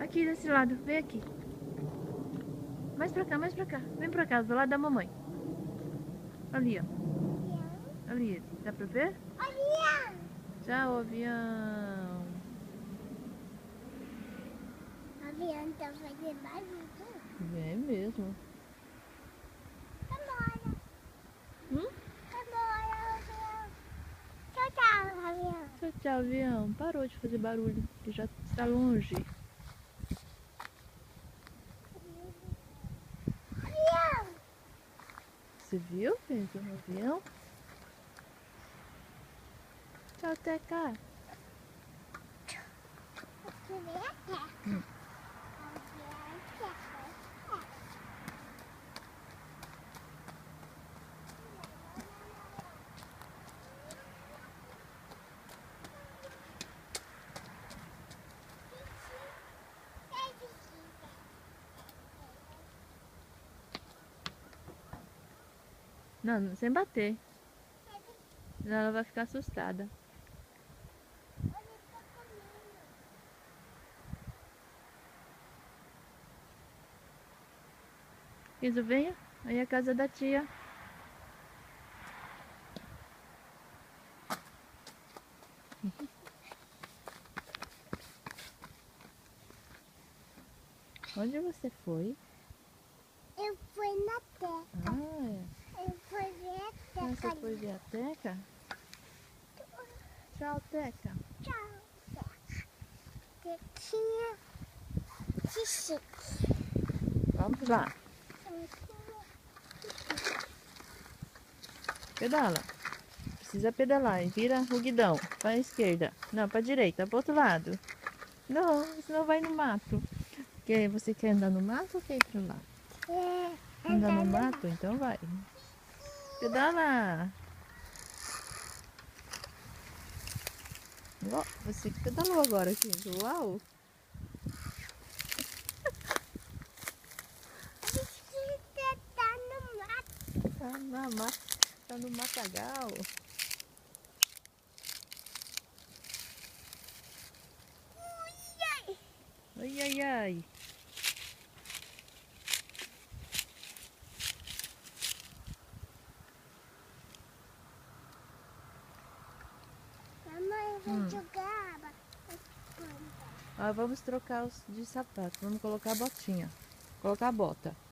Aqui desse lado, vem aqui. Mais pra cá, mais pra cá. Vem pra cá, do lado da mamãe. Ali, ó. Ali, dá pra ver? Avião! Tchau, avião. Avião tá fazendo barulho. É mesmo. Vambora. Hum? Vambora, avião. Tchau, tchau, avião. Tchau, tchau, avião. Parou de fazer barulho, que já está longe. Avião! Você viu, gente, um avião? Tchau, Teca. Você vê a terra. Hum. Não, sem bater. Senão ela vai ficar assustada. Isso, venha. Aí é a casa da tia. Onde você foi? Eu fui na terra. Ah, é. Eu fui ver a terra. Você foi ver a Teca? Tchau, Teca. Tchau, terra. Tequinha. Xixi. Vamos lá. Pedala. Precisa pedalar. E vira o guidão. Para a esquerda. Não, para a direita. Para o outro lado. Não, senão vai no mato. Você quer andar no mato ou quer ir para lá? Andar no mato? Então vai. Pedala. Ó, você que pedalou agora, gente. Uau. Bicicleta tá no mato. Tá no matagal. Ai, ai, ai. Mamãe, vai jogar água. Vamos trocar os de sapato. Vamos colocar a botinha. Colocar a bota.